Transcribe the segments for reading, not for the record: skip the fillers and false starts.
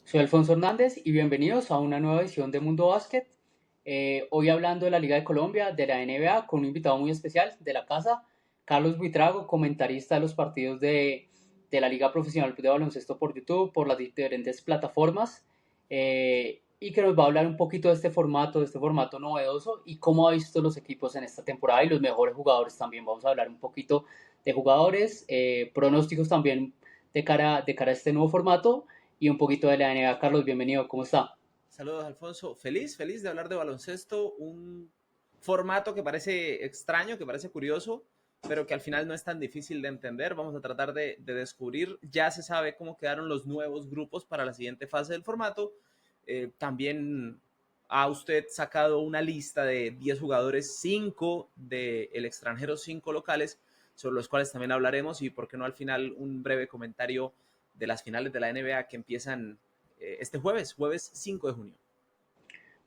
Soy Alfonso Hernández y bienvenidos a una nueva edición de Mundo Básquet. Hoy hablando de la Liga de Colombia, de la NBA, con un invitado muy especial de la casa, Carlos Buitrago, comentarista de los partidos de la Liga Profesional de Baloncesto por YouTube, por las diferentes plataformas, y que nos va a hablar un poquito de este formato novedoso y cómo ha visto los equipos en esta temporada y los mejores jugadores también. Vamos a hablar un poquito de jugadores, pronósticos también de cara a este nuevo formato y un poquito de la NBA. Carlos, bienvenido, ¿cómo está? Saludos, Alfonso. Feliz de hablar de baloncesto, un formato que parece extraño, que parece curioso, pero que al final no es tan difícil de entender. Vamos a tratar de descubrir. Ya se sabe cómo quedaron los nuevos grupos para la siguiente fase del formato. También ha usted sacado una lista de 10 jugadores, 5 del extranjero, 5 locales, sobre los cuales también hablaremos y, por qué no, al final un breve comentario de las finales de la NBA que empiezan este jueves 5 de junio.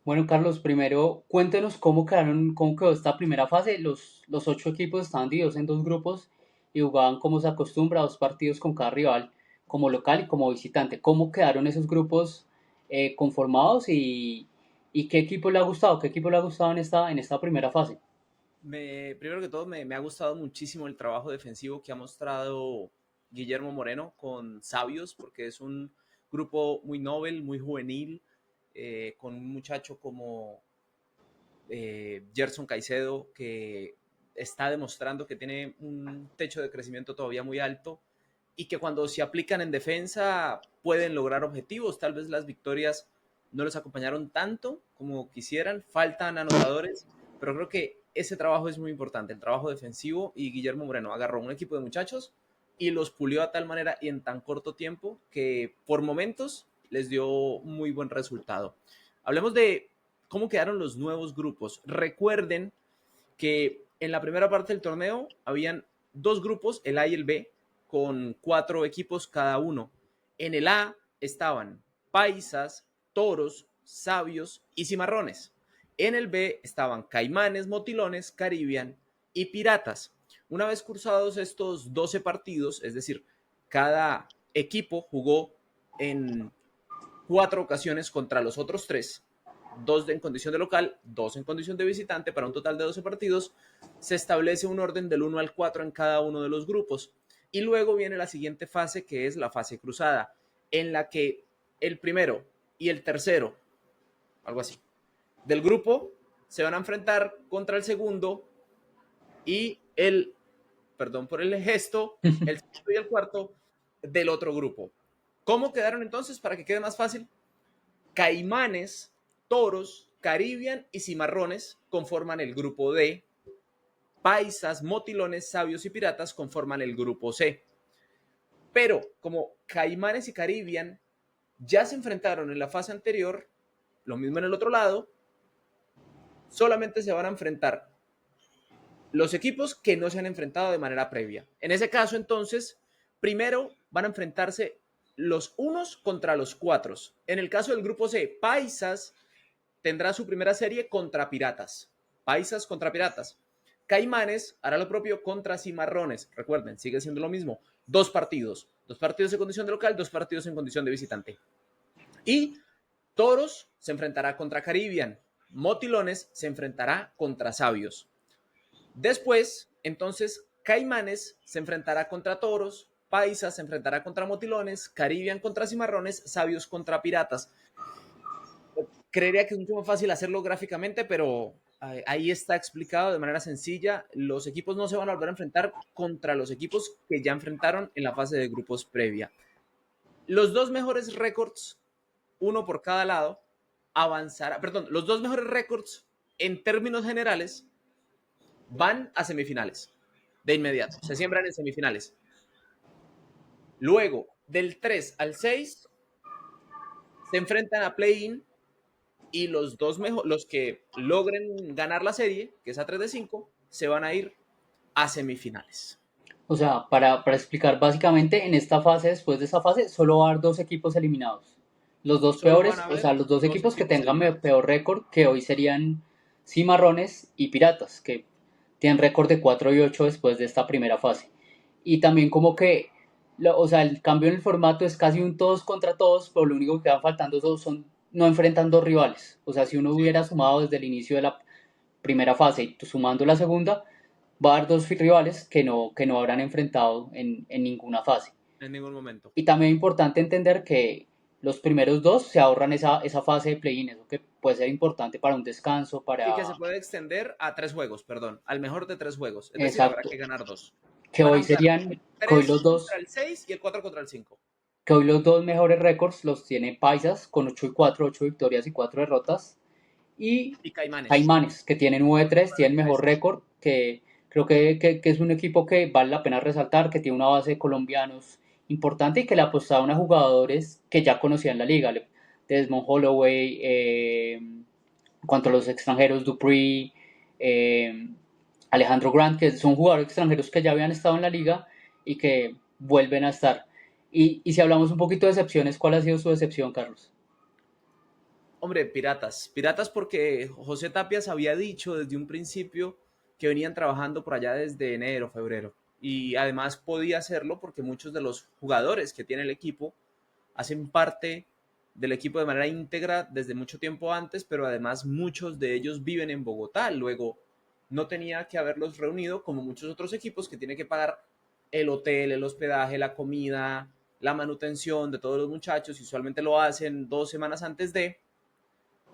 Bueno, Carlos, primero cuéntenos cómo quedó esta primera fase. Los 8 equipos estaban divididos en dos grupos y jugaban como se acostumbra, 2 partidos con cada rival, como local y como visitante. ¿Cómo quedaron esos grupos conformados y qué equipo le ha gustado? ¿Qué equipo le ha gustado en esta primera fase? Primero que todo, me ha gustado muchísimo el trabajo defensivo que ha mostrado Guillermo Moreno con Sabios, porque es un grupo muy novel, muy juvenil, con un muchacho como Gerson Caicedo, que está demostrando que tiene un techo de crecimiento todavía muy alto y que cuando se aplican en defensa pueden lograr objetivos. Tal vez las victorias no les acompañaron tanto como quisieran, faltan anotadores, pero creo que ese trabajo es muy importante, el trabajo defensivo, y Guillermo Moreno agarró un equipo de muchachos y los pulió a tal manera y en tan corto tiempo que por momentos les dio muy buen resultado. Hablemos de cómo quedaron los nuevos grupos. Recuerden que en la primera parte del torneo habían dos grupos, el A y el B, con 4 equipos cada uno. En el A estaban Paisas, Toros, Sabios y Cimarrones. En el B estaban Caimanes, Motilones, Caribbean y Piratas. Una vez cursados estos 12 partidos, es decir, cada equipo jugó en 4 ocasiones contra los otros 3, 2 en condición de local, 2 en condición de visitante, para un total de 12 partidos. Se establece un orden del 1 al 4 en cada uno de los grupos. Y luego viene la siguiente fase, que es la fase cruzada, en la que el primero y el tercero, algo así, del grupo se van a enfrentar contra el segundo y perdón por el gesto, el segundo y el cuarto del otro grupo. ¿Cómo quedaron entonces? Para que quede más fácil, Caimanes, Toros, Caribbean y Cimarrones conforman el grupo D. Paisas, Motilones, Sabios y Piratas conforman el grupo C. Pero como Caimanes y Caribbean ya se enfrentaron en la fase anterior, lo mismo en el otro lado, solamente se van a enfrentar los equipos que no se han enfrentado de manera previa. En ese caso, entonces, primero van a enfrentarse los unos contra los cuatros. En el caso del grupo C, Paisas tendrá su primera serie contra Piratas. Paisas contra Piratas. Caimanes hará lo propio contra Cimarrones. Recuerden, sigue siendo lo mismo. 2 partidos. 2 partidos en condición de local, 2 partidos en condición de visitante. Y Toros se enfrentará contra Caribbean. Motilones se enfrentará contra Sabios. Después, entonces, Caimanes se enfrentará contra Toros. Paisas se enfrentará contra Motilones. Caribbean contra Cimarrones. Sabios contra Piratas. Creería que es mucho más fácil hacerlo gráficamente, pero ahí está explicado de manera sencilla. Los equipos no se van a volver a enfrentar contra los equipos que ya enfrentaron en la fase de grupos previa. Los dos mejores récords, uno por cada lado, avanzará, perdón, los dos mejores récords en términos generales van a semifinales de inmediato, se siembran en semifinales. Luego, del 3 al 6, se enfrentan a play-in y los que logren ganar la serie, que es a 3 de 5, se van a ir a semifinales. O sea, para explicar básicamente, en esta fase, después de esta fase, solo va a haber 2 equipos eliminados. Los dos Solo van a peores, o haber sea, los dos dos equipos que equipos tengan eliminados. peor récord, que hoy serían Cimarrones y Piratas, que tienen récord de 4-8 después de esta primera fase. Y también como que O sea, el cambio en el formato es casi un todos contra todos, pero lo único que quedan faltando no enfrentan dos rivales. O sea, si uno Sí, hubiera sumado desde el inicio de la primera fase y sumando la segunda, va a haber dos rivales que no habrán enfrentado en ninguna fase. en ningún momento. Y también es importante entender que los primeros dos se ahorran esa fase de play-in, eso que puede ser importante para un descanso, Y para... que se puede extender a 3 juegos, perdón, al mejor de 3 juegos. Es decir, habrá Exacto. que ganar dos. Que Van a hoy jugar serían, el que hoy 3 los contra dos, el 6 y el 4 contra el 5. que hoy los dos mejores récords los tiene Paisas con 8-4, 8 victorias y 4 derrotas. Y Y Caimanes. Caimanes, que tiene 9-3, tiene el mejor 9-3. récord, que creo que es un equipo que vale la pena resaltar, que tiene una base de colombianos importante y que le apostaron a jugadores que ya conocían la liga. Desmond Holloway, en cuanto a los extranjeros, Dupree, Alejandro Grant, que son jugadores extranjeros que ya habían estado en la liga y que vuelven a estar. Y si hablamos un poquito de decepciones, ¿cuál ha sido su decepción, Carlos? Hombre, Piratas. Piratas porque José Tapias había dicho desde un principio que venían trabajando por allá desde enero, febrero. Y además podía hacerlo porque muchos de los jugadores que tiene el equipo hacen parte del equipo de manera íntegra desde mucho tiempo antes, pero además muchos de ellos viven en Bogotá. Luego no tenía que haberlos reunido como muchos otros equipos que tienen que pagar el hotel, el hospedaje, la comida, la manutención de todos los muchachos y usualmente lo hacen 2 semanas antes de.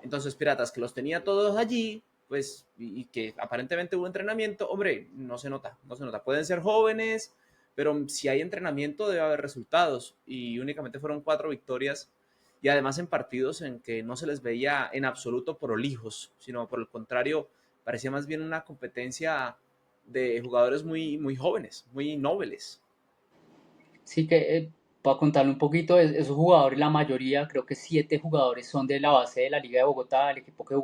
Entonces, Piratas, que los tenía todos allí, pues, y que aparentemente hubo entrenamiento, hombre, no se nota, no se nota. Pueden ser jóvenes, pero si hay entrenamiento debe haber resultados. Y únicamente fueron 4 victorias y además en partidos en que no se les veía en absoluto prolijos, sino por el contrario, parecía más bien una competencia de jugadores muy, muy jóvenes, muy nobles. Sí que, para contarle un poquito, esos jugadores, la mayoría, creo que 7 jugadores son de la base de la Liga de Bogotá, el equipo que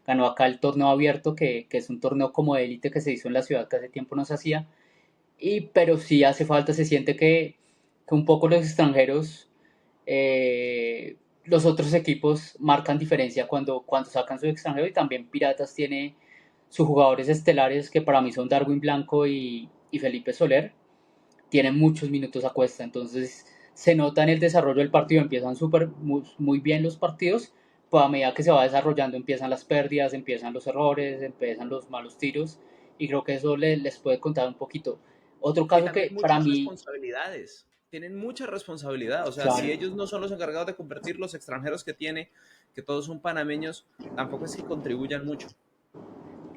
ganó acá el torneo abierto, que es un torneo como de élite que se hizo en la ciudad que hace tiempo no se hacía. Pero sí hace falta, se siente que un poco los extranjeros, eh, los otros equipos marcan diferencia cuando sacan su extranjero, y también Piratas tiene sus jugadores estelares que para mí son Darwin Blanco y Felipe Soler, tienen muchos minutos a cuesta, entonces se nota en el desarrollo del partido, empiezan muy bien los partidos, pues a medida que se va desarrollando empiezan las pérdidas, empiezan los errores, empiezan los malos tiros, y creo que eso les puede contar un poquito. Otro Y caso también que para muchas mí, responsabilidades. Tienen mucha responsabilidad. O sea, claro, si ellos no son los encargados de convertir los extranjeros que tiene, que todos son panameños, tampoco es que contribuyan mucho.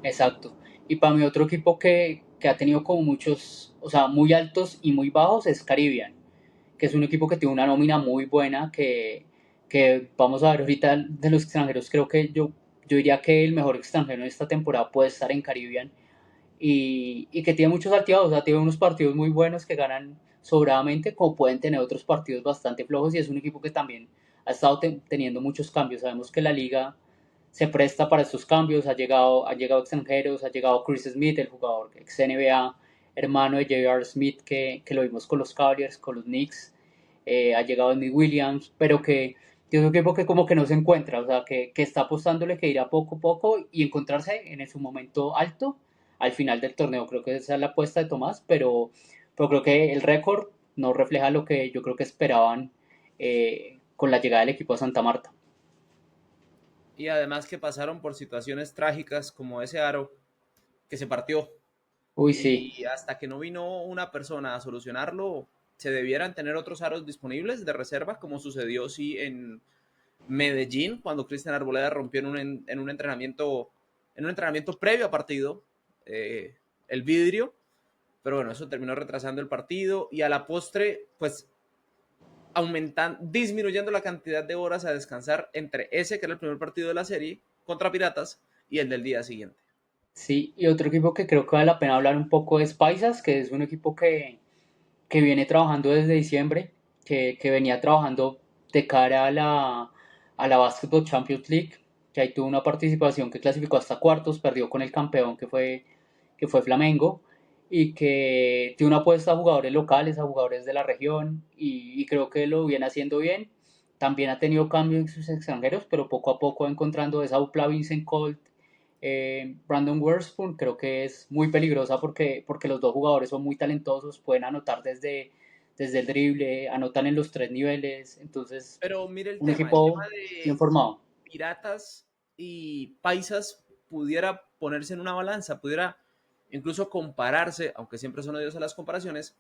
exacto. Y para mí otro equipo que ha tenido como muchos, o sea, muy altos y muy bajos es Caribbean, que es un equipo que tiene una nómina muy buena, que vamos a ver ahorita de los extranjeros, creo que yo diría que el mejor extranjero en esta temporada puede estar en Caribbean, y que tiene muchos altibajos, o sea, tiene unos partidos muy buenos que ganan sobradamente, como pueden tener otros partidos bastante flojos, y es un equipo que también ha estado teniendo muchos cambios. Sabemos que la liga se presta para estos cambios, ha llegado extranjeros, ha llegado Chris Smith, el jugador ex NBA, hermano de J.R. Smith, que lo vimos con los Cavaliers, con los Knicks, ha llegado Nick Williams, pero que es un equipo que como que no se encuentra, o sea, que está apostándole que irá poco a poco y encontrarse en su momento alto al final del torneo. Creo que esa es la apuesta de Tomás, pero creo que el récord no refleja lo que yo creo que esperaban con la llegada del equipo a Santa Marta. Y además que pasaron por situaciones trágicas como ese aro que se partió. Uy, sí, Y hasta que no vino una persona a solucionarlo, se debieran tener otros aros disponibles de reserva, como sucedió sí en Medellín, cuando Cristian Arboleda rompió en un entrenamiento previo a partido, el vidrio. Pero bueno, eso terminó retrasando el partido y a la postre, pues disminuyendo la cantidad de horas a descansar entre ese, que era el primer partido de la serie, contra Piratas, y el del día siguiente. sí. Y otro equipo que creo que vale la pena hablar un poco es Paisas, que es un equipo que viene trabajando desde diciembre, que venía trabajando de cara a la Basketball Champions League, que ahí tuvo una participación que clasificó hasta cuartos, perdió con el campeón que fue Flamengo, y que tiene una apuesta a jugadores locales, a jugadores de la región, y creo que lo viene haciendo bien. También ha tenido cambios en sus extranjeros, pero poco a poco va encontrando esa dupla Vincent Colt, Brandon Witherspoon, creo que es muy peligrosa porque los dos jugadores son muy talentosos, pueden anotar desde el drible, anotan en los tres niveles, entonces Pero mire un el tema equipo bien de formado. Piratas y Paisas pudiera ponerse en una balanza, pudiera incluso compararse, aunque siempre son odiosas las comparaciones,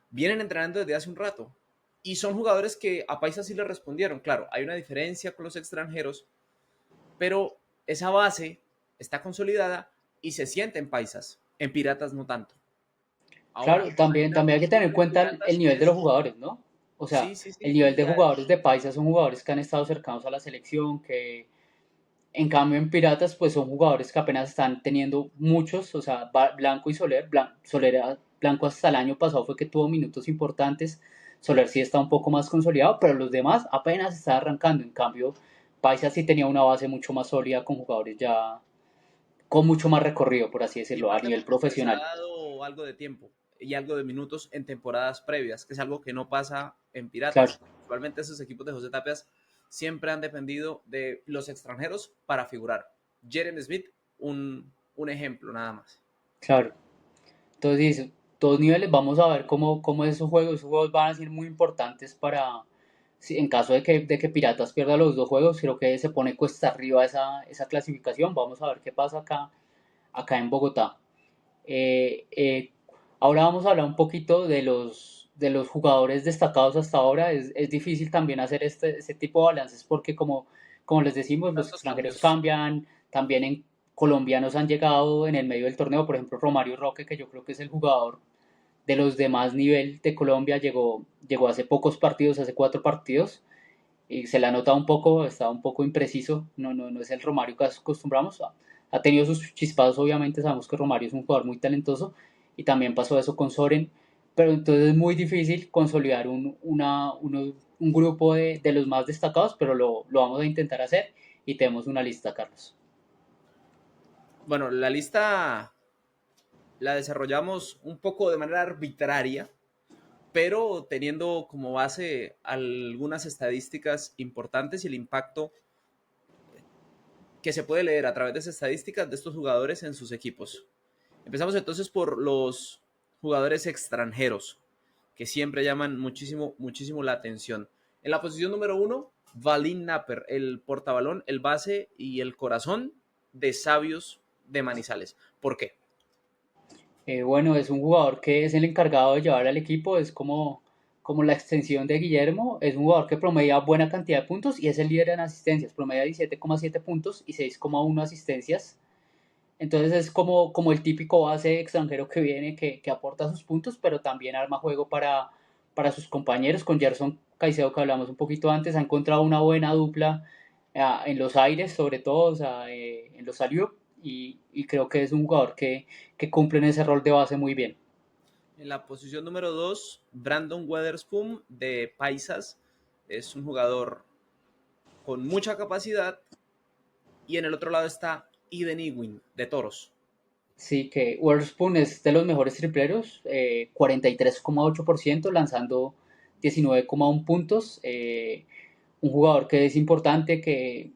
vienen entrenando desde hace un rato y son jugadores que a Paisas sí le respondieron. Claro, hay una diferencia con los extranjeros, pero esa base está consolidada y se siente en Paisas, en Piratas no tanto. Claro, Ahora, hay también, una también hay que tener en costumbre en cuenta el Piratas que nivel de los es, jugadores, ¿no? O sea, sí, sí, el sí, nivel de y jugadores de Paisa son jugadores que han estado cercanos a la selección, que en cambio en Piratas pues son jugadores que apenas están teniendo muchos, o sea, Blanco y Soler, Blanco hasta el año pasado fue que tuvo minutos importantes, Soler sí está un poco más consolidado, pero los demás apenas está arrancando, en cambio Paisa sí tenía una base mucho más sólida con jugadores ya con mucho más recorrido, por así y decirlo, a parte nivel porque se les ha profesional. dado algo de tiempo y algo de minutos en temporadas previas, que es algo que no pasa en Claro, Piratas. Usualmente esos equipos de José Tapias siempre han dependido de los extranjeros para figurar. Jeremy Smith, un ejemplo nada más. claro. Entonces, dice, dos niveles, vamos a ver cómo esos juegos van a ser muy importantes para, en caso de que Piratas pierda los dos juegos, creo que se pone cuesta arriba esa clasificación, vamos a ver qué pasa acá en Bogotá. Eh, eh, Ahora vamos a hablar un poquito de los jugadores destacados hasta ahora, es difícil también hacer este tipo de balances porque como les decimos, los Tantos extranjeros cambios. cambian, también en colombianos han llegado en el medio del torneo, por ejemplo Romario Roque, que yo creo que es el jugador de los de más nivel de Colombia, llegó hace pocos partidos, hace 4 partidos, y se le ha notado un poco, está un poco impreciso, no es el Romario que acostumbramos, ha tenido sus chispazos, obviamente sabemos que Romario es un jugador muy talentoso, y también pasó eso con Soren, pero entonces es muy difícil consolidar un grupo de los más destacados, pero lo vamos a intentar hacer, y tenemos una lista, Carlos. Bueno, la lista la desarrollamos un poco de manera arbitraria, pero teniendo como base algunas estadísticas importantes y el impacto que se puede leer a través de esas estadísticas de estos jugadores en sus equipos. Empezamos entonces por los jugadores extranjeros, que siempre llaman muchísimo, muchísimo la atención. En la posición número 1, Valin Napper, el portabalón, el base y el corazón de Sabios de Manizales. ¿Por qué? Bueno, es un jugador que es el encargado de llevar al equipo, es como la extensión de Guillermo, es un jugador que promedia buena cantidad de puntos y es el líder en asistencias, promedia 17,7 puntos y 6,1 asistencias. Entonces es como el típico base extranjero que viene, que aporta sus puntos, pero también arma juego para sus compañeros. Con Gerson Caicedo, que hablamos un poquito antes, ha encontrado una buena dupla en los aires, sobre todo, o sea, en los alley-oop, y creo que es un jugador que cumple en ese rol de base muy bien. En la posición número 2, Brandon Weatherspoon de Paisas. Es un jugador con mucha capacidad. Y en el otro lado está Eden Ewing de Toros. Sí, que Witherspoon es de los mejores tripleros, 43,8%, lanzando 19,1 puntos. Un jugador que es importante, que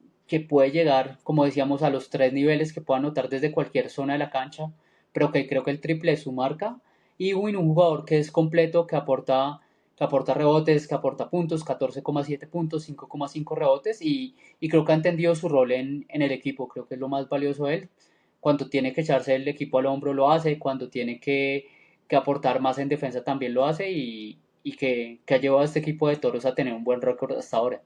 puede llegar, como decíamos, a los tres niveles, que puede anotar desde cualquier zona de la cancha, pero que creo que el triple es su marca. Y Win, un jugador que es completo, que aporta rebotes, que aporta puntos, 14,7 puntos, 5,5 rebotes, y creo que ha entendido su rol en el equipo, creo que es lo más valioso de él. Cuando tiene que echarse el equipo al hombro lo hace, cuando tiene que aportar más en defensa también lo hace, y que ha llevado a este equipo de Toros a tener un buen récord hasta ahora.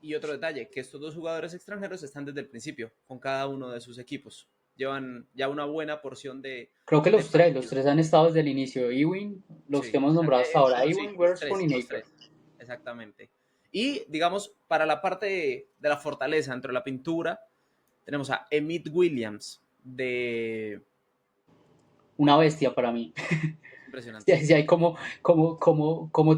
Y otro detalle, que estos dos jugadores extranjeros están desde el principio con cada uno de sus equipos. Llevan ya una buena porción Creo que de los tres partidos. han estado desde el inicio. Ewing, los que Sí, hemos nombrado hasta ahora, bueno, sí, Ewing, Witherspoon y los Napier. tres, exactamente. Y digamos, para la parte de la fortaleza dentro de la pintura, tenemos a Emmett Williams de... Una bestia para mí. Es impresionante. Si hay como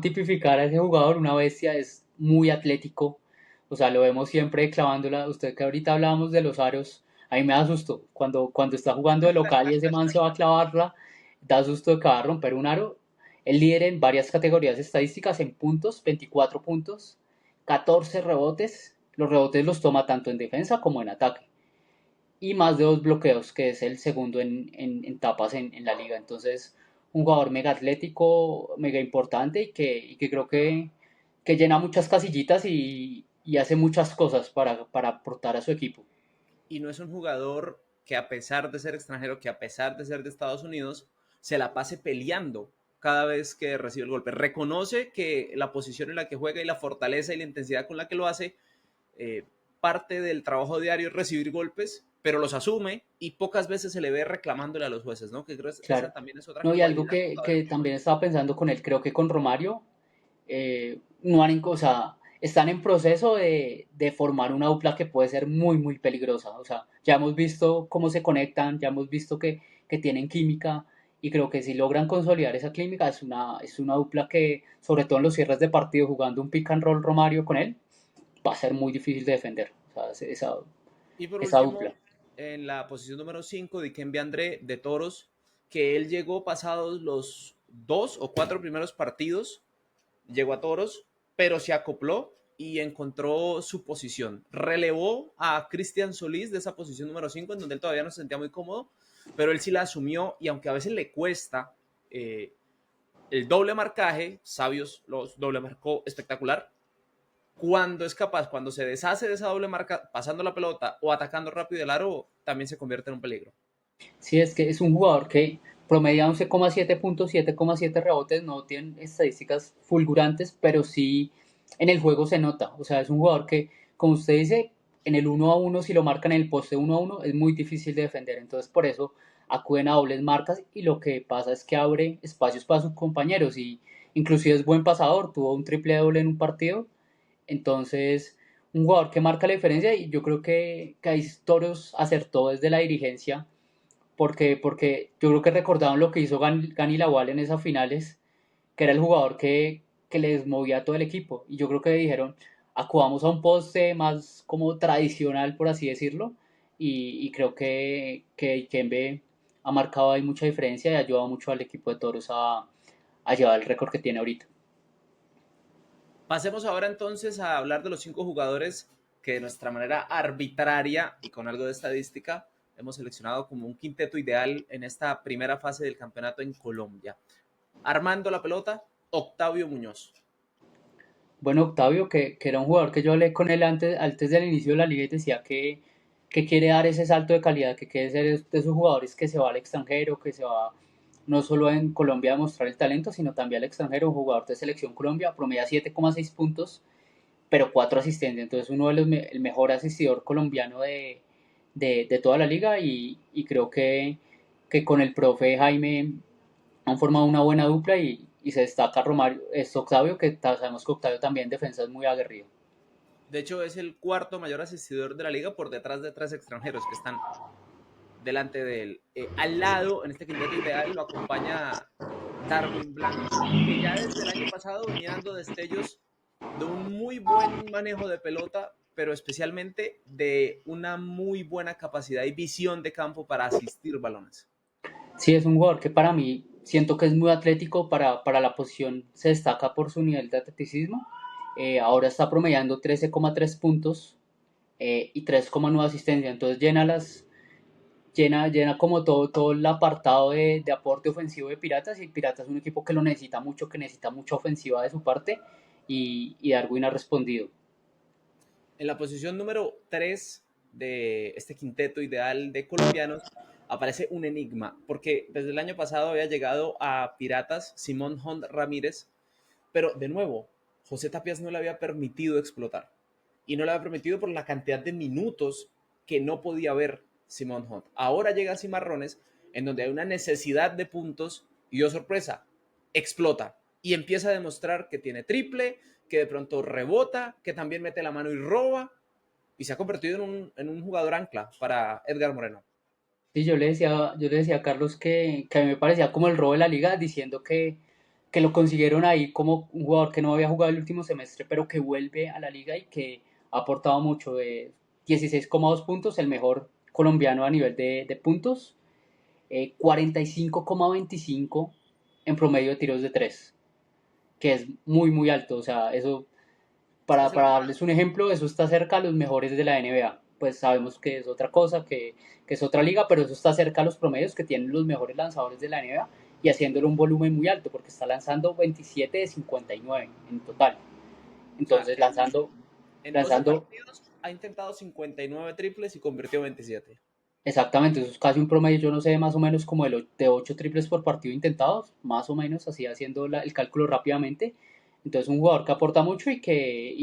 tipificar a ese jugador, una bestia, es muy atlético. O sea, lo vemos siempre clavándola. Usted que ahorita hablábamos de los aros, a mí me da susto. Cuando está jugando de local y ese man se va a clavarla, da susto de que va a romper un aro. El líder en varias categorías estadísticas en puntos, 24 puntos, 14 rebotes. Los rebotes los toma tanto en defensa como en ataque. Y más de 2 bloqueos, que es el segundo en tapas en la liga. Entonces, un jugador mega atlético, mega importante y que creo que llena muchas casillitas y hace muchas cosas para aportar a su equipo. Y no es un jugador que a pesar de ser extranjero, que a pesar de ser de Estados Unidos, se la pase peleando cada vez que recibe el golpe. Reconoce que la posición en la que juega y la fortaleza y la intensidad con la que lo hace, eh, parte del trabajo diario es recibir golpes, pero los asume y pocas veces se le ve reclamándole a los jueces, ¿no? Que creo que esa Claro. también es otra No, y algo cualidad que también estaba pensando con él, creo que con Romario, no han, o sea, están en proceso de formar una dupla que puede ser muy, muy peligrosa. O sea, ya hemos visto cómo se conectan, ya hemos visto que tienen química y creo que si logran consolidar esa química es una dupla que, sobre todo en los cierres de partido, jugando un pick and roll Romario con él, va a ser muy difícil de defender. O sea, Y por esa dupla. último, en la posición número 5, Dikembe André de Toros, que él llegó pasados los 2 o 4 primeros partidos, llegó a Toros, pero se acopló y encontró su posición. Relevó a Cristian Solís de esa posición número 5, en donde él todavía no se sentía muy cómodo, pero él sí la asumió y aunque a veces le cuesta el doble marcaje, Sabios los doble marcó espectacular, cuando es capaz, cuando se deshace de esa doble marca, pasando la pelota o atacando rápido el aro, también se convierte en un peligro. Sí, es que es un jugador que promedia 11,7 puntos, 7,7 rebotes, no tiene estadísticas fulgurantes, pero sí en el juego se nota. O sea, es un jugador que, como usted dice, en el 1 a 1, si lo marcan en el poste 1 a 1, es muy difícil de defender. Entonces, por eso acuden a dobles marcas y lo que pasa es que abre espacios para sus compañeros y inclusive es buen pasador, tuvo un triple doble en un partido. Entonces, un jugador que marca la diferencia y yo creo que ahí Toros acertó desde la dirigencia porque yo creo que recordaron lo que hizo Gani Lawal en esas finales, que era el jugador que les movía a todo el equipo. Y yo creo que dijeron, acudamos a un poste más como tradicional, por así decirlo, y creo que Ikembe ha marcado ahí mucha diferencia y ha ayudado mucho al equipo de Toros a llevar el récord que tiene ahorita. Pasemos ahora entonces a hablar de los 5 jugadores que de nuestra manera arbitraria y con algo de estadística hemos seleccionado como un quinteto ideal en esta primera fase del campeonato en Colombia. Armando la pelota, Octavio Muñoz. Bueno, Octavio, que era un jugador que yo hablé con él antes del inicio de la liga y decía que quiere dar ese salto de calidad, que quiere ser de esos jugadores que se va al extranjero, que se va no solo en Colombia a mostrar el talento, sino también al extranjero, un jugador de selección Colombia, promedia 7,6 puntos, pero 4 asistencias, entonces uno de el mejor asistidor colombiano de toda la liga y creo que con el profe Jaime han formado una buena dupla y se destaca Romario, es Octavio, que sabemos que Octavio también en defensa es muy aguerrido. De hecho, es el cuarto mayor asistidor de la liga por detrás de 3 extranjeros que están delante de él. Al lado, en este quinteto ideal, lo acompaña Darwin Blanco, que ya desde el año pasado venía dando destellos de un muy buen manejo de pelota, pero especialmente de una muy buena capacidad y visión de campo para asistir balones. Sí, es un jugador que para mí siento que es muy atlético para la posición, se destaca por su nivel de atleticismo. Ahora está promediando 13,3 puntos y 3,9 asistencias, entonces llena como todo el apartado de aporte ofensivo de Piratas y Piratas es un equipo que lo necesita mucho, que necesita mucha ofensiva de su parte y Darwin ha respondido. En la posición número 3 de este quinteto ideal de colombianos aparece un enigma, porque desde el año pasado había llegado a Piratas Simón Hunt Ramírez, pero de nuevo, José Tapias no le había permitido explotar. Y no le había permitido por la cantidad de minutos que no podía ver Simón Hunt. Ahora llega a Cimarrones, en donde hay una necesidad de puntos, y oh sorpresa, explota. Y empieza a demostrar que tiene triple, que de pronto rebota, que también mete la mano y roba, y se ha convertido en un jugador ancla para Edgar Moreno. Sí, yo le decía a Carlos que a mí me parecía como el robo de la liga, diciendo que lo consiguieron ahí como un jugador que no había jugado el último semestre, pero que vuelve a la liga y que ha aportado mucho. 16,2 puntos, el mejor colombiano a nivel de puntos, 45,25 en promedio de tiros de 3 que es muy, muy alto. O sea, eso, Es el para más, darles un ejemplo, eso está cerca a los mejores de la NBA. Pues sabemos que es otra cosa, que es otra liga, pero eso está cerca a los promedios que tienen los mejores lanzadores de la NBA y haciéndolo un volumen muy alto, porque está lanzando 27 de 59 en total. O sea, Entonces, en 12 lanzando partidos ha intentado 59 triples y convirtió 27. exactamente, eso es casi un promedio, yo no sé, más o menos como de 8 triples por partido intentados, más o menos, así haciendo el cálculo rápidamente. Entonces, un jugador que aporta mucho y que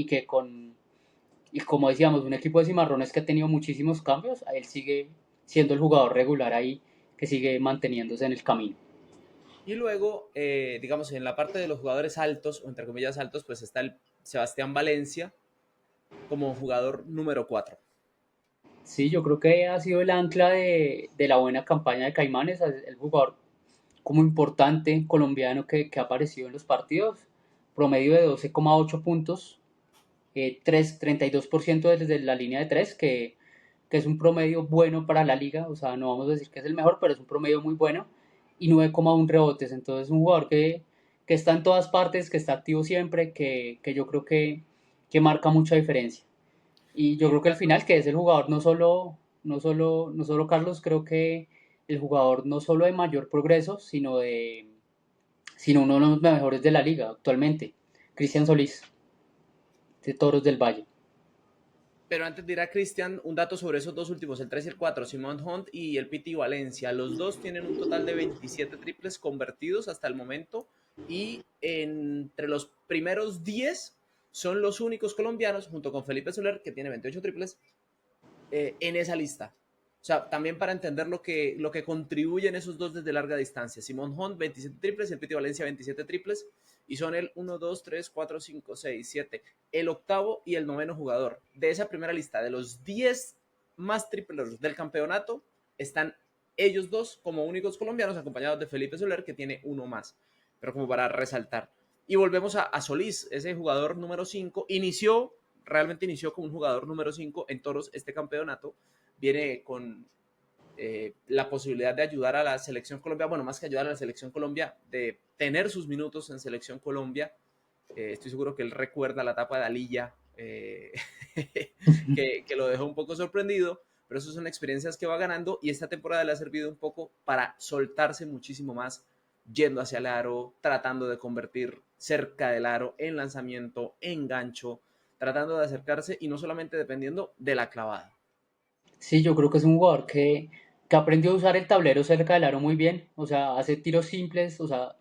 y como decíamos, un equipo de cimarrones que ha tenido muchísimos cambios, él sigue siendo el jugador regular ahí, que sigue manteniéndose en el camino. Y luego, digamos, en la parte de los jugadores altos, o entre comillas altos, pues está el Sebastián Valencia como jugador número 4. Sí, yo creo que ha sido el ancla de la buena campaña de Caimanes, el jugador como importante colombiano que ha aparecido en los partidos, promedio de 12,8 puntos, 32% desde la línea de 3 que es un promedio bueno para la liga, o sea, no vamos a decir que es el mejor, pero es un promedio muy bueno, y 9,1 rebotes, entonces un jugador que está en todas partes, que está activo siempre, que yo creo que marca mucha diferencia. Y yo Y creo que al final, que es el jugador no solo Carlos, creo que el jugador no solo de mayor progreso, sino uno de los mejores de la liga actualmente, Cristian Solís, de Toros del Valle. Pero antes dirá Cristian un dato sobre esos dos últimos, el 3 y el 4, Simón Hunt y el Piti Valencia. Los dos tienen un total de 27 triples convertidos hasta el momento y entre los primeros 10 son los únicos colombianos, junto con Felipe Soler, que tiene 28 triples, en esa lista. O sea, también para entender lo que contribuyen esos dos desde larga distancia. Simón Hunt, 27 triples, el Piti Valencia, 27 triples, y son el 1, 2, 3, 4, 5, 6, 7, el octavo y el noveno jugador. De esa primera lista, de los 10 más tripleros del campeonato, están ellos dos como únicos colombianos, acompañados de Felipe Soler, que tiene uno más, pero como para resaltar. Y volvemos a Solís, ese jugador número 5, realmente inició como un jugador número 5 en Toros este campeonato, viene con la posibilidad de ayudar a la selección Colombia, bueno, más que ayudar a la selección Colombia, de tener sus minutos en selección Colombia. Estoy seguro que él recuerda la etapa de Alilla, que lo dejó un poco sorprendido, pero esas son experiencias que va ganando y esta temporada le ha servido un poco para soltarse muchísimo más, yendo hacia el aro, tratando de convertir cerca del aro, en lanzamiento, en gancho, tratando de acercarse y no solamente dependiendo de la clavada. Sí, yo creo que es un jugador que aprendió a usar el tablero cerca del aro muy bien, o sea, hace tiros simples, o sea,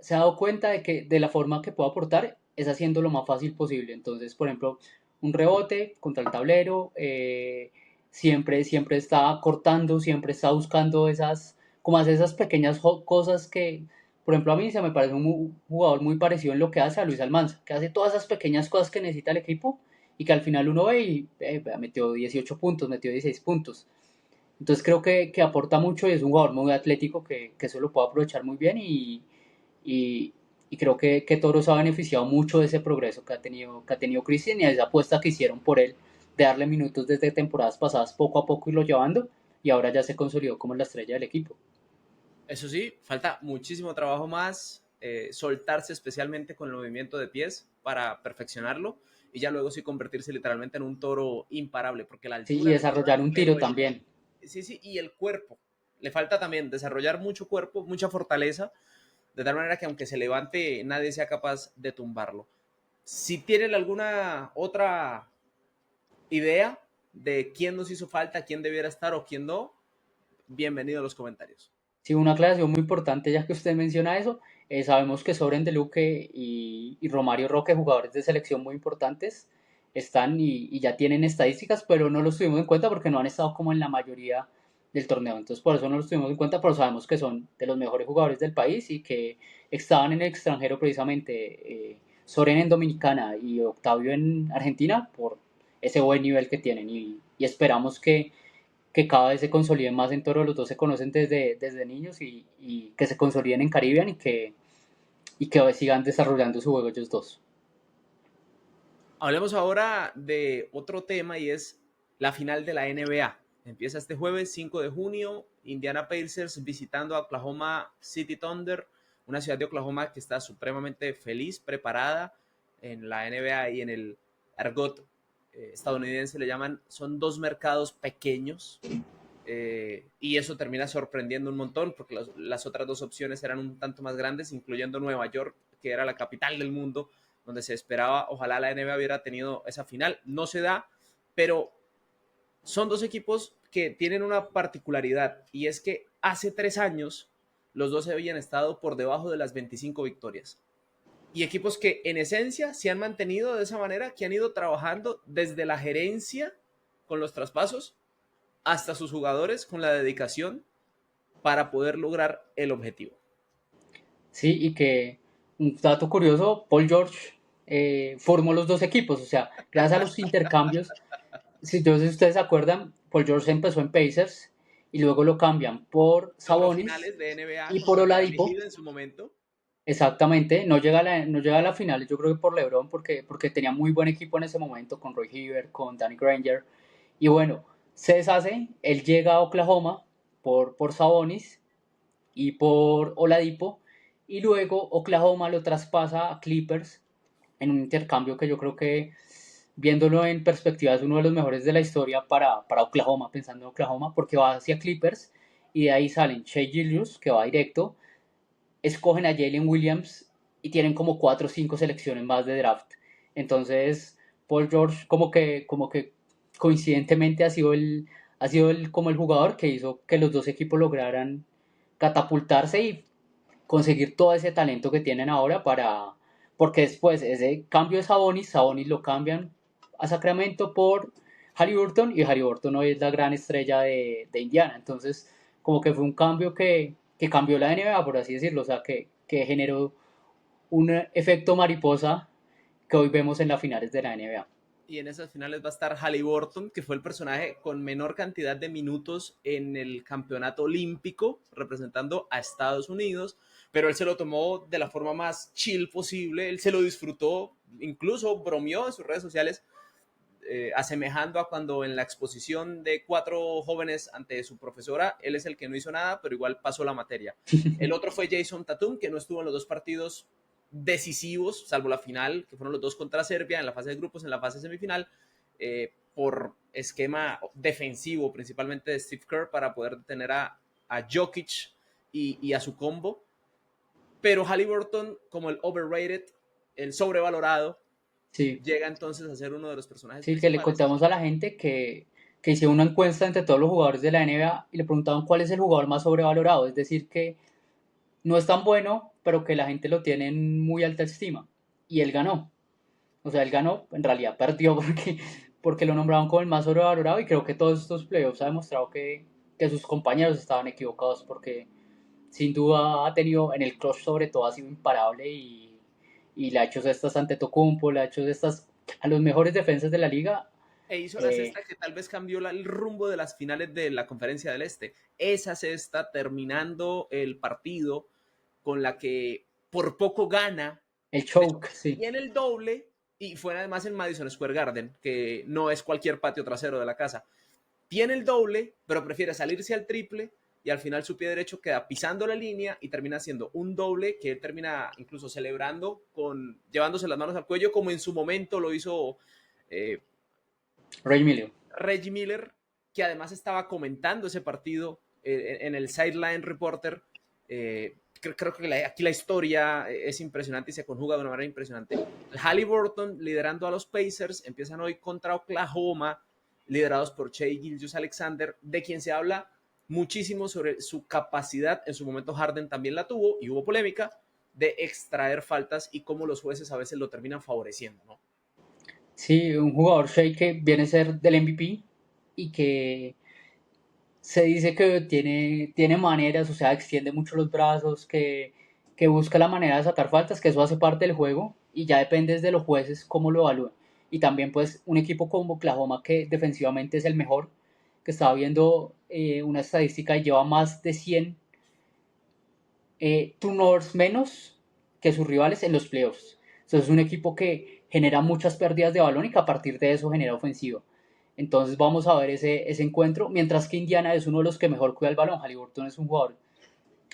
se ha dado cuenta de que de la forma que puede aportar es haciendo lo más fácil posible. Entonces, por ejemplo, un rebote contra el tablero, siempre está cortando, siempre está buscando como hace esas pequeñas cosas que, por ejemplo, a mí se me parece un jugador muy parecido en lo que hace a Luis Almanza, que hace todas esas pequeñas cosas que necesita el equipo y que al final uno ve y metió 18 puntos, metió 16 puntos. Entonces creo que aporta mucho y es un jugador muy atlético que eso lo puede aprovechar muy bien y, y creo que Toros ha beneficiado mucho de ese progreso que ha tenido Cristian y de esa apuesta que hicieron por él de darle minutos desde temporadas pasadas poco a poco y lo llevando y ahora ya se consolidó como la estrella del equipo. Eso sí, falta muchísimo trabajo más, soltarse especialmente con el movimiento de pies para perfeccionarlo y ya luego sí convertirse literalmente en un toro imparable, porque la Sí, y altura le ayuda, desarrollar un tiro pero también. sí, sí, y el cuerpo. Le falta también desarrollar mucho cuerpo, mucha fortaleza, de tal manera que aunque se levante, nadie sea capaz de tumbarlo. Si tienen alguna otra idea de quién nos hizo falta, quién debiera estar o quién no, bienvenido a los comentarios. Sí, una aclaración muy importante, ya que usted menciona eso, sabemos que Soren de Luque y Romario Roque, jugadores de selección muy importantes, están y ya tienen estadísticas, pero no los tuvimos en cuenta porque no han estado como en la mayoría del torneo. Entonces, por eso no los tuvimos en cuenta, pero sabemos que son de los mejores jugadores del país y que estaban en el extranjero precisamente, Soren en Dominicana y Octavio en Argentina, por ese buen nivel que tienen y esperamos que cada vez se consoliden más en Toro, los dos se conocen desde niños y que se consoliden en Caribbean y que sigan desarrollando su juego ellos dos. Hablemos ahora de otro tema y es la final de la NBA. Empieza este jueves 5 de junio, Indiana Pacers visitando a Oklahoma City Thunder, una ciudad de Oklahoma que está supremamente feliz, preparada en la NBA y en el argot estadounidense le llaman, son dos mercados pequeños, y eso termina sorprendiendo un montón porque las otras dos opciones eran un tanto más grandes, incluyendo Nueva York, que era la capital del mundo, donde se esperaba, ojalá la NBA hubiera tenido esa final. No se da, pero son dos equipos que tienen una particularidad, y es que hace 3 años los dos habían estado por debajo de las 25 victorias. Y equipos que en esencia se han mantenido de esa manera, que han ido trabajando desde la gerencia con los traspasos hasta sus jugadores con la dedicación para poder lograr el objetivo. Sí, y que un dato curioso, Paul George formó los dos equipos, o sea, gracias a los intercambios, si yo sé si ustedes se acuerdan, Paul George empezó en Pacers y luego lo cambian por Logró Sabonis finales de NBA y con por Joaquín Oladipo. Mejía en su momento. Exactamente, no llega a la final, yo creo que por LeBron, porque tenía muy buen equipo en ese momento, con Roy Hibbert, con Danny Granger, y bueno, se deshace, él llega a Oklahoma por Sabonis y por Oladipo, y luego Oklahoma lo traspasa a Clippers en un intercambio que yo creo que, viéndolo en perspectiva, es uno de los mejores de la historia para Oklahoma, pensando en Oklahoma, porque va hacia Clippers, y de ahí salen Shea Gilgeous, que va directo, escogen a Jalen Williams y tienen como 4 o 5 selecciones más de draft. Entonces, Paul George como que coincidentemente ha sido como el jugador que hizo que los dos equipos lograran catapultarse y conseguir todo ese talento que tienen ahora porque después ese cambio de Sabonis lo cambian a Sacramento por Haliburton, y Haliburton hoy es la gran estrella de Indiana. Entonces, como que fue un cambio que cambió la NBA, por así decirlo, o sea, que generó un efecto mariposa que hoy vemos en las finales de la NBA. Y en esas finales va a estar Haliburton, que fue el personaje con menor cantidad de minutos en el campeonato olímpico, representando a Estados Unidos, pero él se lo tomó de la forma más chill posible, él se lo disfrutó, incluso bromeó en sus redes sociales, asemejando a cuando en la exposición de 4 jóvenes ante su profesora, él es el que no hizo nada, pero igual pasó la materia. El otro fue Jason Tatum, que no estuvo en los dos partidos decisivos, salvo la final, que fueron los dos contra Serbia, en la fase de grupos, en la fase semifinal, por esquema defensivo, principalmente de Steve Kerr, para poder detener a Jokic y a su combo. Pero Haliburton, como el overrated, el sobrevalorado, Sí, llega entonces a ser uno de los personajes sí, que le principales. contamos a la gente que hicieron una encuesta entre todos los jugadores de la NBA y le preguntaban cuál es el jugador más sobrevalorado, es decir, que no es tan bueno, pero que la gente lo tiene en muy alta estima. Y él ganó. O sea, él ganó, en realidad perdió porque lo nombraron como el más sobrevalorado, y creo que todos estos playoffs ha demostrado que sus compañeros estaban equivocados, porque sin duda ha tenido, en el clutch sobre todo, ha sido imparable, y le ha hecho cestas ante Tocumpo, le ha hecho cestas a los mejores defensas de la liga. E hizo la Eh, cesta que tal vez cambió el rumbo de las finales de la Conferencia del Este. Esa cesta terminando el partido con la que por poco gana, el choke, sí. tiene el doble, y fue además en Madison Square Garden, que no es cualquier patio trasero de la casa. Tiene el doble, pero prefiere salirse al triple, y al final su pie derecho queda pisando la línea y termina haciendo un doble que él termina incluso celebrando, llevándose las manos al cuello, como en su momento lo hizo eh, Ray Miller. Reggie Miller, que además estaba comentando ese partido en el Sideline Reporter. Creo que aquí la historia es impresionante y se conjuga de una manera impresionante. Haliburton liderando a los Pacers, empiezan hoy contra Oklahoma, liderados por Shai Gilgeous-Alexander, de quien se habla muchísimo sobre su capacidad. En su momento Harden también la tuvo y hubo polémica de extraer faltas y cómo los jueces a veces lo terminan favoreciendo, ¿no? Sí, un jugador Shea que viene a ser del MVP y que se dice que tiene maneras, o sea, extiende mucho los brazos, que busca la manera de sacar faltas, que eso hace parte del juego y ya depende de los jueces cómo lo evalúen. Y también pues un equipo como Oklahoma, que defensivamente es el mejor, que estaba viendo una estadística y lleva más de 100 turnovers menos que sus rivales en los playoffs. Entonces es un equipo que genera muchas pérdidas de balón y que a partir de eso genera ofensiva. Entonces vamos a ver ese encuentro, mientras que Indiana es uno de los que mejor cuida el balón. Haliburton es un jugador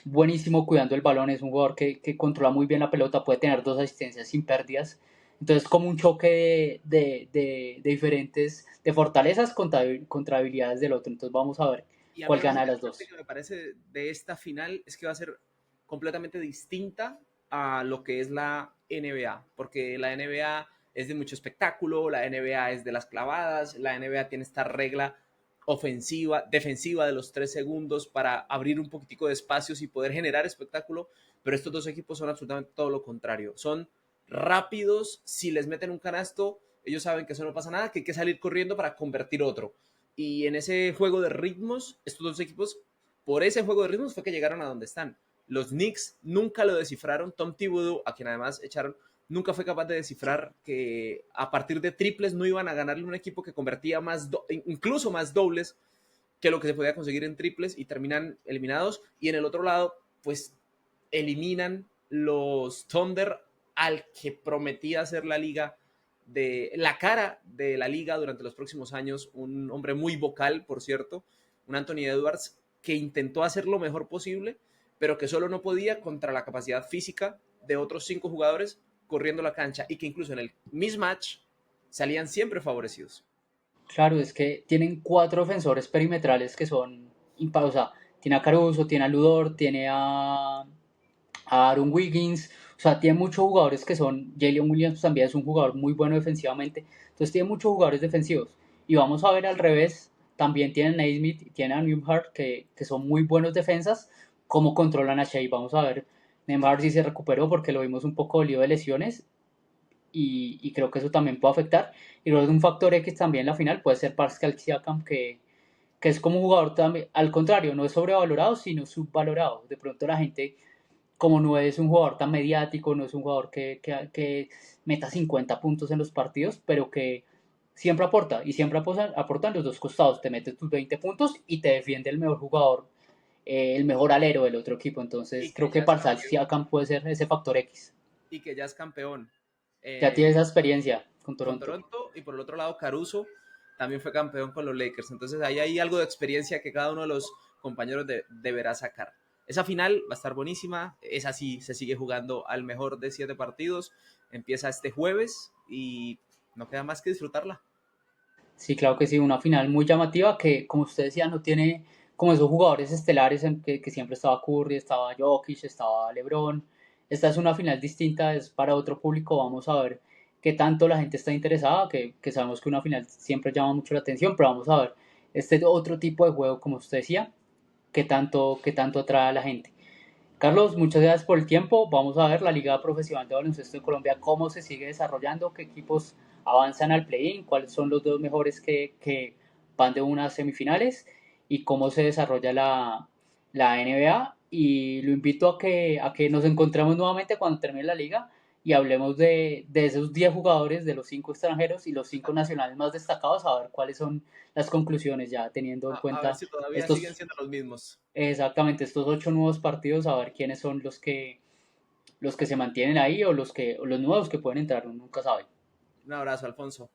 buenísimo cuidando el balón, es un jugador que controla muy bien la pelota, puede tener 2 asistencias sin pérdidas. Entonces como un choque de diferentes, de fortalezas contra habilidades del otro. Entonces vamos a ver Y a mí ¿Cuál lo más gana de las interesante dos? que me parece de esta final es que va a ser completamente distinta a lo que es la NBA, porque la NBA es de mucho espectáculo, la NBA es de las clavadas, la NBA tiene esta regla ofensiva, defensiva de los 3 segundos para abrir un poquitico de espacios y poder generar espectáculo, pero estos dos equipos son absolutamente todo lo contrario. Son rápidos, si les meten un canasto, ellos saben que eso no pasa nada, que hay que salir corriendo para convertir otro. Y en ese juego de ritmos, estos dos equipos, por ese juego de ritmos fue que llegaron a donde están. Los Knicks nunca lo descifraron. Tom Thibodeau, a quien además echaron, nunca fue capaz de descifrar que a partir de triples no iban a ganarle un equipo que convertía más, incluso más dobles que lo que se podía conseguir en triples y terminan eliminados. Y en el otro lado, pues eliminan los Thunder al que prometía ser la liga de la cara de la liga durante los próximos años, un hombre muy vocal, por cierto, un Anthony Edwards que intentó hacer lo mejor posible, pero que solo no podía contra la capacidad física de otros 5 jugadores corriendo la cancha y que incluso en el mismatch salían siempre favorecidos. Claro, es que tienen cuatro defensores perimetrales que son, o sea, tiene a Caruso, tiene a Ludor, tiene a Aaron Wiggins, o sea, tiene muchos jugadores que son, Jalen Williams también es un jugador muy bueno defensivamente, entonces tiene muchos jugadores defensivos. Y vamos a ver al revés, también tienen a Naismith y tienen a Nembhard que son muy buenos defensas, cómo controlan a Shea. Vamos a ver, Nembhard sí se recuperó porque lo vimos un poco dolido de lesiones y creo que eso también puede afectar. Y luego un factor X también en la final puede ser Pascal Siakam que es como un jugador también, al contrario, no es sobrevalorado, sino subvalorado. De pronto la gente como no es un jugador tan mediático, no es un jugador que meta 50 puntos en los partidos, pero que siempre aporta y siempre aporta en los dos costados. Te mete tus 20 puntos y te defiende el mejor jugador, el mejor alero del otro equipo. Entonces Y creo que que ya es Parsal campeón. Siakam puede ser ese factor X. Y que ya es campeón Ya tiene esa eh, experiencia con con Toronto. Toronto, y por el otro lado Caruso también fue campeón con los Lakers. Entonces ahí hay algo de experiencia que cada uno de los compañeros deberá sacar. Esa final va a estar buenísima, es así, se sigue jugando al mejor de 7 partidos, empieza este jueves y no queda más que disfrutarla. Sí, claro que sí, una final muy llamativa que, como usted decía, no tiene como esos jugadores estelares en que siempre estaba Curry, estaba Jokic, estaba LeBron. Esta es una final distinta, es para otro público. Vamos a ver qué tanto la gente está interesada, que sabemos que una final siempre llama mucho la atención, pero vamos a ver este otro tipo de juego, como usted decía, qué tanto atrae a la gente. Carlos, muchas gracias por el tiempo. Vamos a ver la Liga Profesional de Baloncesto de Colombia, cómo se sigue desarrollando, qué equipos avanzan al play-in, cuáles son los dos mejores que van de unas semifinales y cómo se desarrolla la NBA. Y lo invito a que nos encontremos nuevamente cuando termine la liga y hablemos de esos 10 jugadores, de los 5 extranjeros y los 5 nacionales más destacados, a ver cuáles son las conclusiones ya teniendo en A ver cuenta si todavía siguen estos. siendo los mismos. Exactamente, estos 8 nuevos partidos, a ver quiénes son los que se mantienen ahí o los nuevos que pueden entrar, uno nunca sabe. Un abrazo, Alfonso.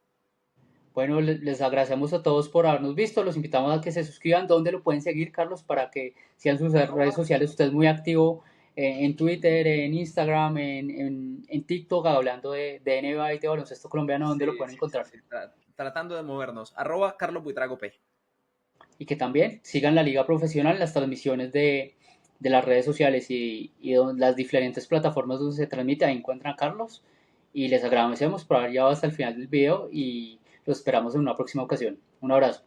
Bueno, les agradecemos a todos por habernos visto, los invitamos a que se suscriban. ¿Dónde lo pueden seguir, Carlos? Para que sean sus redes Arroba, sociales, usted es muy activo en Twitter, en Instagram, en TikTok, hablando de NBA y de baloncesto colombiano. ¿Dónde lo sí, pueden sí, sí, encontrar? sí, tratando de movernos. Arroba Carlos Buitrago P. Y que también sigan la liga profesional, las transmisiones de las redes sociales y las diferentes plataformas donde se transmite, ahí encuentran a Carlos y les agradecemos por haber llegado hasta el final del video y los esperamos en una próxima ocasión. Un abrazo.